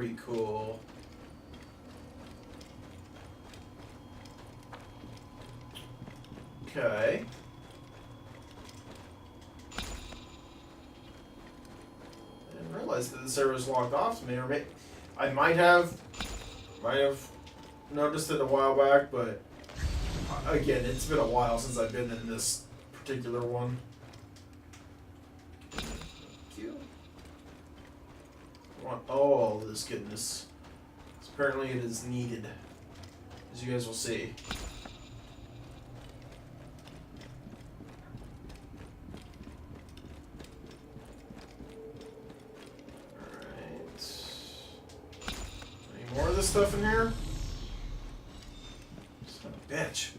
pretty cool. Okay. I didn't realize that the server was locked off to me, or maybe I might have noticed it a while back, but again, it's been a while since I've been in this particular one. Thank you. I want all this goodness. Apparently it is needed, as you guys will see. More of this stuff in here? Son of a bitch.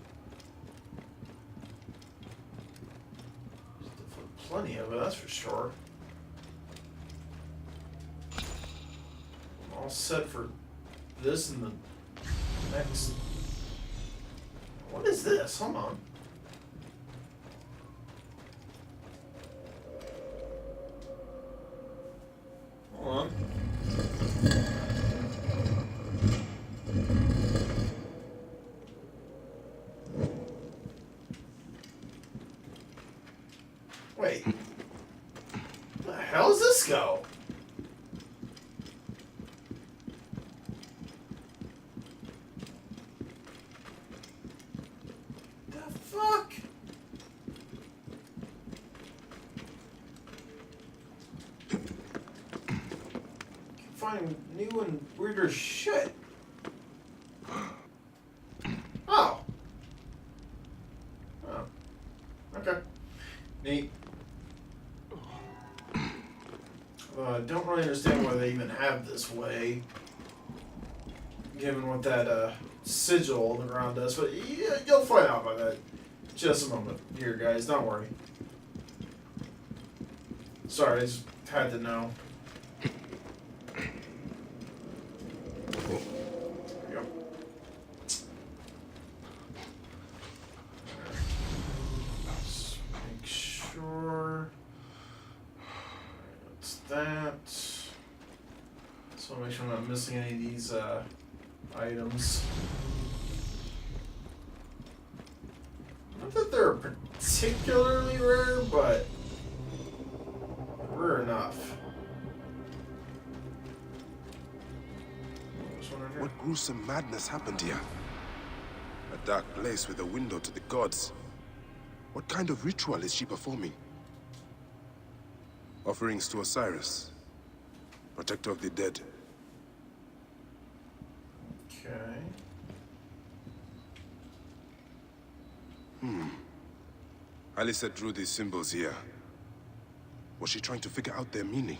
There's definitely plenty of it, that's for sure. I'm all set for this and the next. What is this? Hold on. Hold on. Wait. Where the hell does this go? The fuck? Keep finding new and weirder shit. Oh. Oh. Okay. Neat. I don't really understand why they even have this way, given what that sigil on the ground does, but yeah, you'll find out about that in just a moment. Here, guys, don't worry. Sorry, I just had to know. There we go. Let's make sure. That. So make sure I'm not missing any of these items. Not that they're particularly rare, but rare enough. What gruesome madness happened here? A dark place with a window to the gods. What kind of ritual is she performing? Offerings to Osiris, protector of the dead. Okay. Alyssa drew these symbols here. Was she trying to figure out their meaning?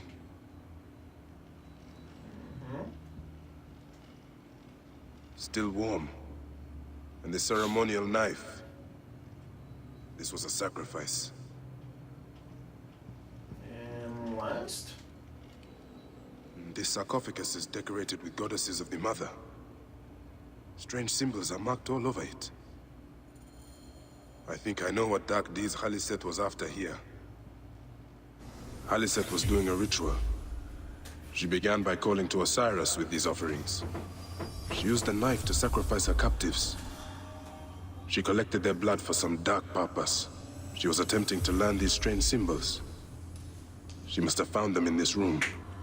Still warm. And the ceremonial knife. This was a sacrifice. And last? This sarcophagus is decorated with goddesses of the Mother. Strange symbols are marked all over it. I think I know what dark deeds Haliset was after here. Haliset was doing a ritual. She began by calling to Osiris with these offerings. She used a knife to sacrifice her captives. She collected their blood for some dark purpose. She was attempting to learn these strange symbols. She must have found them in this room.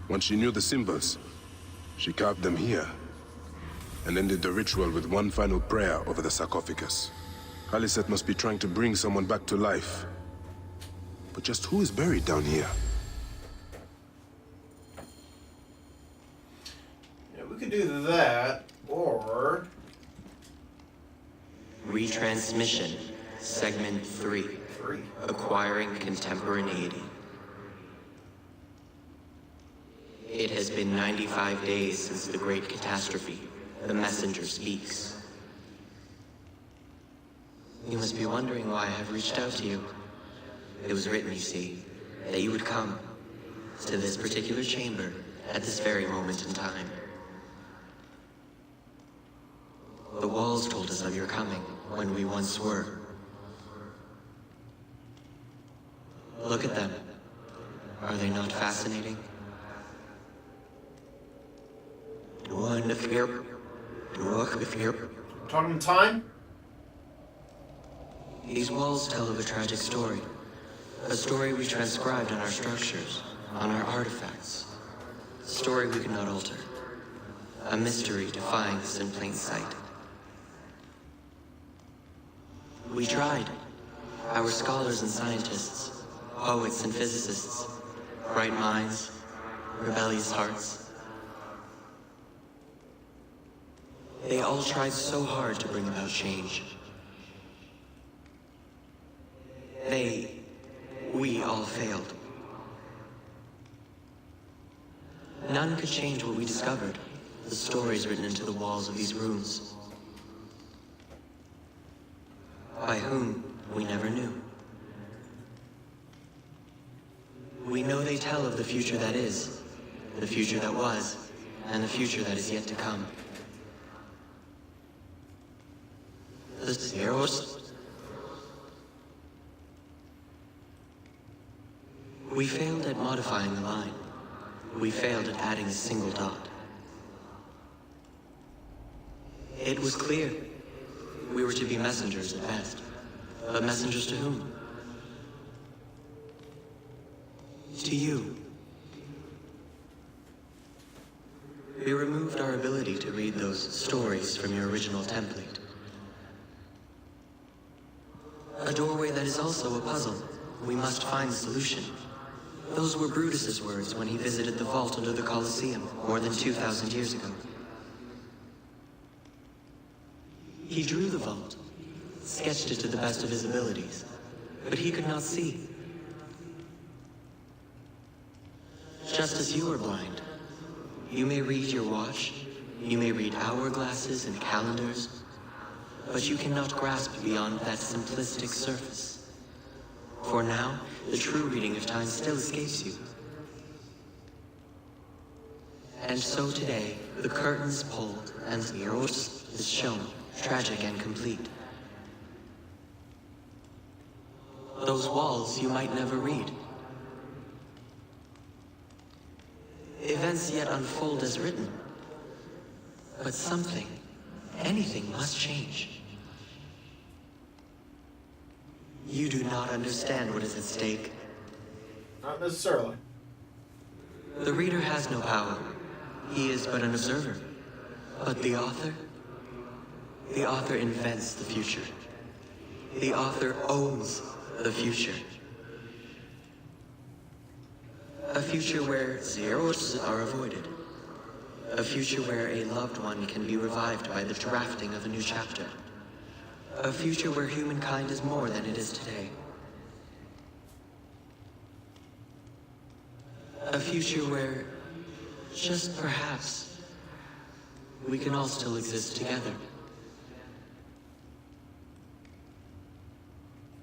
Once she knew the symbols, she carved them here, and ended the ritual with one final prayer over the sarcophagus. Haliset must be trying to bring someone back to life. But just who is buried down here? Yeah, we could do that, or... Retransmission, Segment 3. Acquiring Contemporaneity. It has been 95 days since the Great Catastrophe. The messenger speaks. You must be wondering why I have reached out to you. It was written, you see, that you would come to this particular chamber at this very moment in time. The walls told us of your coming when we once were. Look at them. Are they not fascinating? the fear. Talking time? These walls tell of a tragic story. A story we transcribed on our structures, on our artifacts. A story we could not alter. A mystery defying us in plain sight. We tried. Our scholars and scientists, poets and physicists, bright minds, rebellious hearts. They all tried so hard to bring about change. We all failed. None could change what we discovered, the stories written into the walls of these rooms. By whom, we never knew. We know they tell of the future that is, the future that was, and the future that is yet to come. The Zeros. We failed at modifying the line. We failed at adding a single dot. It was clear. We were to be messengers at best. But messengers to whom? To you. We removed our ability to read those stories from your original template. A doorway that is also a puzzle. We must find a solution. Those were Brutus's words when he visited the vault under the Colosseum more than 2,000 years ago. He drew the vault, sketched it to the best of his abilities, but he could not see. Just as you are blind, you may read your watch, you may read hourglasses and calendars, but you cannot grasp beyond that simplistic surface. For now, the true reading of time still escapes you. And so today, the curtain is pulled, and the Eros is shown, tragic and complete. Those walls you might never read. Events yet unfold as written. But something, anything must change. You do not understand what is at stake. Not necessarily. The reader has no power. He is but an observer. But the author invents the future. The author owns the future. A future where zeros are avoided. A future where a loved one can be revived by the drafting of a new chapter. A future where humankind is more than it is today. A future where, just perhaps, we can all still exist together.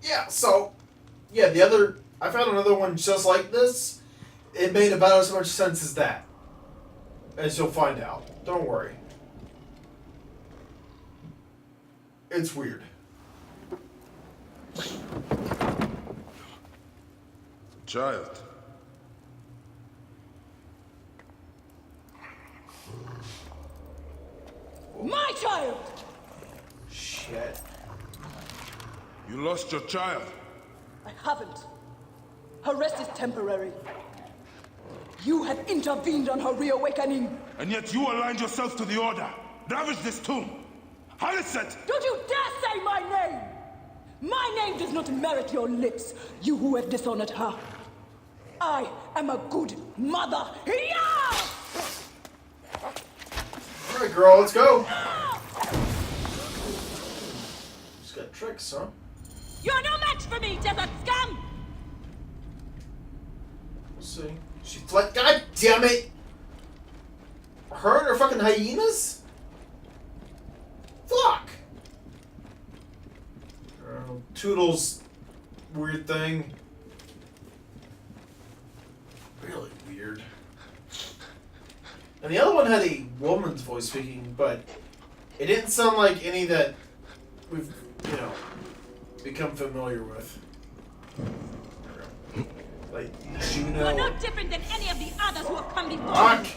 Yeah, so, yeah, I found another one just like this. It made about as much sense as that. As you'll find out. Don't worry. It's weird. Child. My child! Shit. You lost your child. I haven't. Her rest is temporary. You have intervened on her reawakening. And yet you aligned yourself to the Order. Ravage this tomb. Halicet! Don't you dare say my name! My name does not merit your lips, you who have dishonored her. I am a good mother. Yeah! Alright, girl, let's go. She's got tricks, huh? You're no match for me, desert scum! We'll see. She fled. God damn it! Her and her fucking hyenas? Fuck! Toodles' weird thing. Really weird. And the other one had a woman's voice speaking, but it didn't sound like any that we've, become familiar with. Like, Juno. You're no different than any of the others who have come before. Fuck!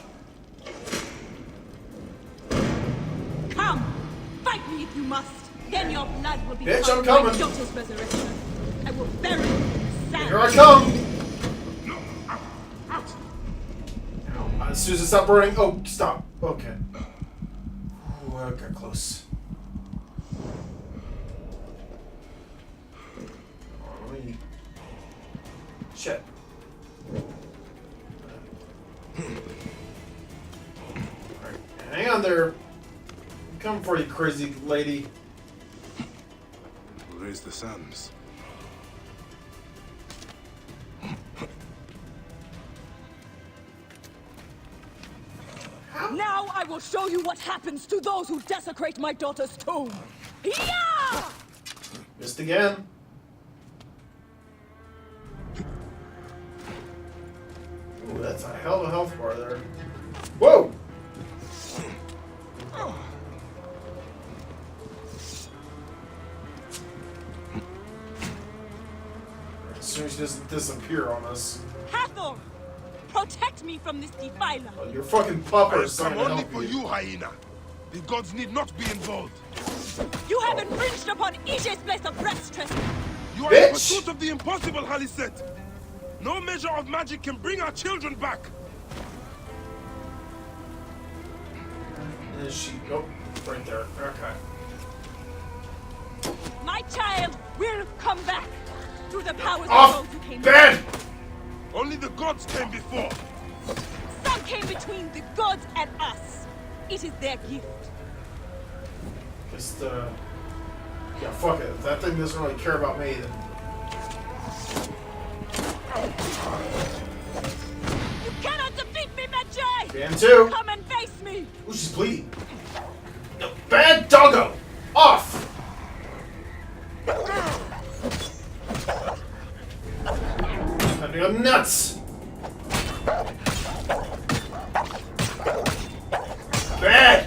must. Then your blood will be Bitch, part I'm of my coming. daughter's resurrection. I will bury you in sand. Here I come! No, out! As soon as it stopped burning. Oh, stop. Okay. Ooh, I got close. Oh, let me... Shit. Alright, hang on there. I'm coming for you, crazy lady. We'll raise the sands. Now I will show you what happens to those who desecrate my daughter's tomb. Yeah! Missed again. Ooh, that's a hell of a health bar there. Whoa! As soon as she doesn't disappear on us. Hathor! Protect me from this defiler! Oh, your fucking pupper I've is come trying to only help for you. you, Hyena. The gods need not be involved. You have infringed upon Ije's place of rest, Tristan! You are in Bitch! pursuit of the impossible, Haliset. No measure of magic can bring our children back. Is she? Oh, right there. Okay. My child will come back through the powers Off! of those who came Bed! Only the gods came before. Some came between the gods and us. It is their gift. Just, yeah, fuck it. If that thing doesn't really care about me, then... You cannot defeat me, Medjay! Can too! Come and face me! Ooh, she's bleeding. No, bad doggo! Off! Time to go nuts! Bad!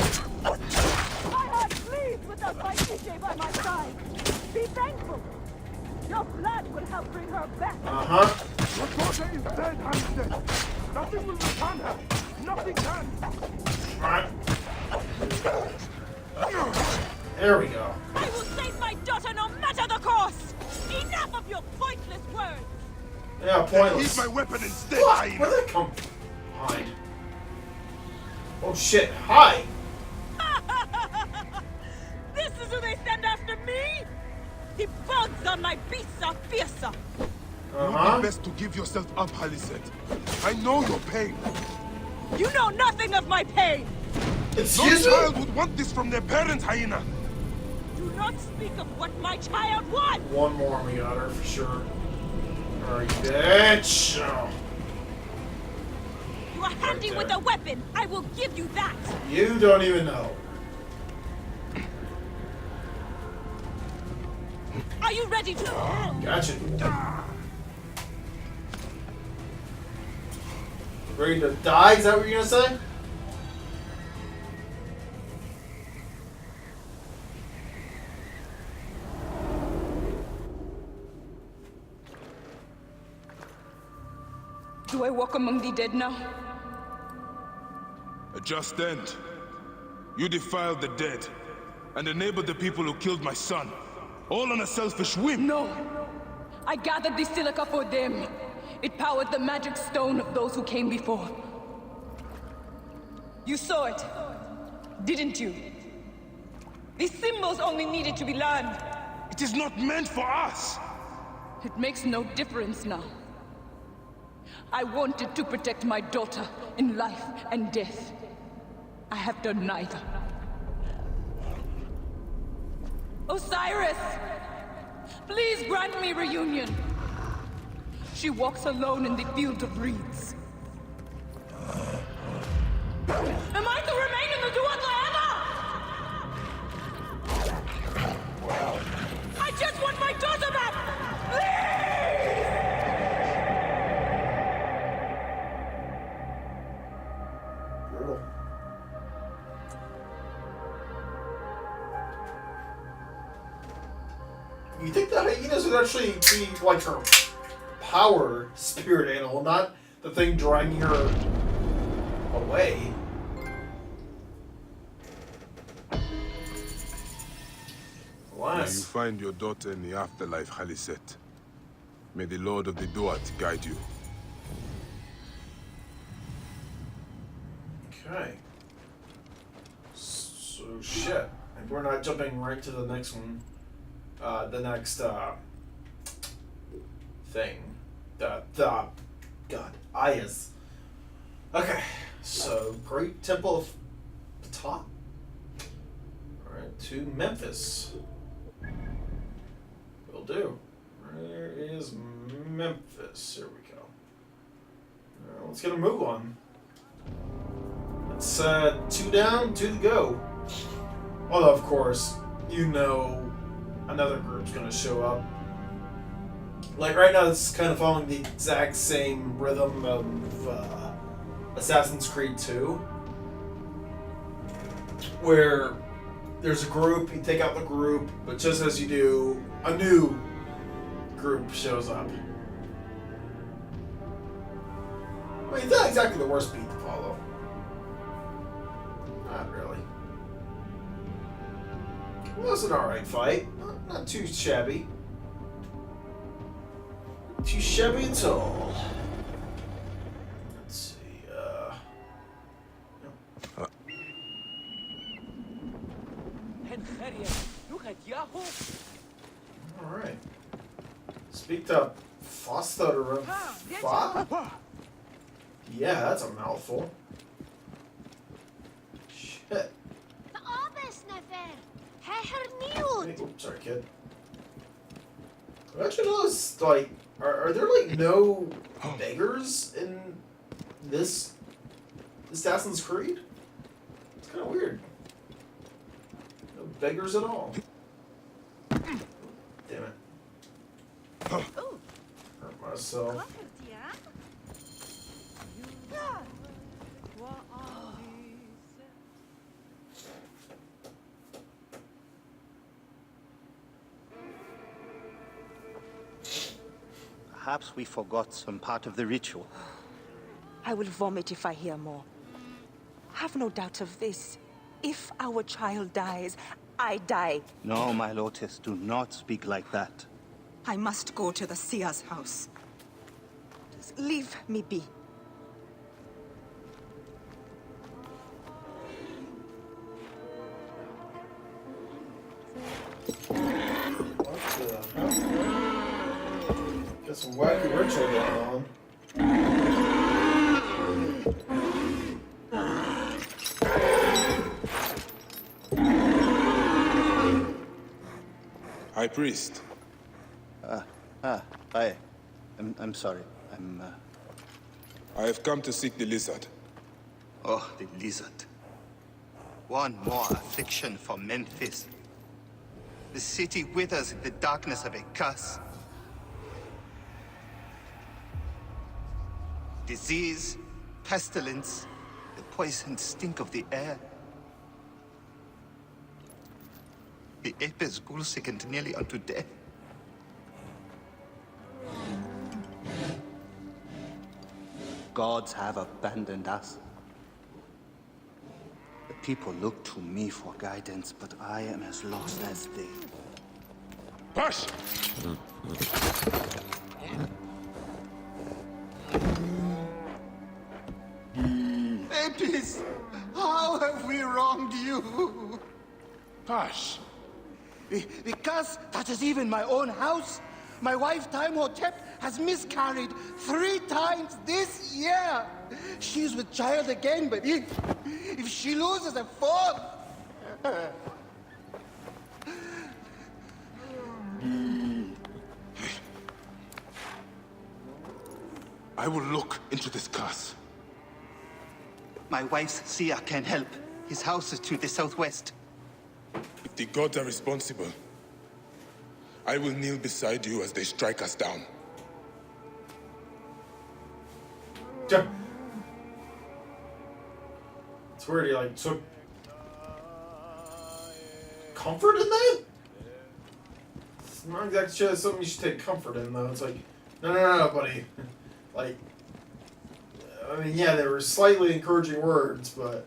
My heart bleeds without my Ije by my side. Be thankful. Your blood will help bring her back. Uh-huh. Your daughter is dead, Haliset. Nothing will return her. Nothing can. Alright. There we go. I will save my daughter no matter the cost. Enough of your pointless words. Yeah, pointless. Use my weapon instead, What? Hyena. Where'd that come from? Hide. Oh shit, hi! This is who they send after me? The bugs on my beasts are fiercer. It Uh-huh. would be best to give yourself up, Haliset. I know your pain. You know nothing of my pain. No Excuse me? child would want this from their parents, Hyena. Do not speak of what my child wants. One more, we got her for sure. Alright, bitch! Oh. You are handy there. with a weapon. I will give you that. You don't even know. Are you ready to? Gotcha. Ready to die? Is that what you're gonna say? Do I walk among the dead now? A just end. You defiled the dead and enabled the people who killed my son. All on a selfish whim. No. I gathered the silica for them. It powered the magic stone of those who came before. You saw it, didn't you? The symbols only needed to be learned. It is not meant for us. It makes no difference now. I wanted to protect my daughter in life and death. I have done neither. Osiris! Please grant me reunion. She walks alone in the field of reeds. Am I to remain in the Duat forever? I just want my daughter back! Brutal. You think the hyenas would actually be like her power spirit animal, not the thing dragging her away? Yes. find your daughter in the afterlife, Khaliset. May the Lord of the Duat guide you. Okay. So shit. And we're not jumping right to the next one. The next thing. God. Ayas. Okay. So Great Temple of Ptah. Alright, to Memphis. Will do. Where is Memphis? Here we go. Alright, let's get a move on. It's 2 down, 2 to go. Although, of course, you know another group's gonna show up. Like right now, it's kind of following the exact same rhythm of Assassin's Creed 2, where there's a group, you take out the group, but just as you do, a new group shows up. I mean, it's not exactly the worst beat to follow. Not really. It was an alright fight. Not too shabby. Too shabby at all. Let's see, Alright. Speak to Foster of Fa? Yeah, that's a mouthful. Shit. Hey, oops, sorry, kid. I actually noticed, like, are there, like, no beggars in this Assassin's Creed? It's kind of weird. No beggars at all. Damn it. Hurt myself. Perhaps we forgot some part of the ritual. I will vomit if I hear more. Have no doubt of this. If our child dies, I die. No, my Lotus, do not speak like that. I must go to the seer's house. Just leave me be. What the hell? Got some wacky ritual going on. High Priest. Bayek. I'm sorry. I have come to seek the lizard. Oh, the lizard. One more affliction for Memphis. The city withers in the darkness of a curse. Disease, pestilence, the poisoned stink of the air. The ape is ghoul-sickened nearly unto death. Gods have abandoned us. The people look to me for guidance, but I am as lost as they. Push! Apis, how have we wronged you? Hush! Because that is even my own house. My wife, Timehotep, has miscarried 3 times this year. She's with child again, but if she loses a 4th... I will look into this curse. My wife's seer can help. His house is to the southwest. If the gods are responsible, I will kneel beside you as they strike us down. It's weird, he like took comfort in that? It's not exactly sure that's something you should take comfort in though. It's like, no, buddy. Like, I mean, yeah, they were slightly encouraging words, but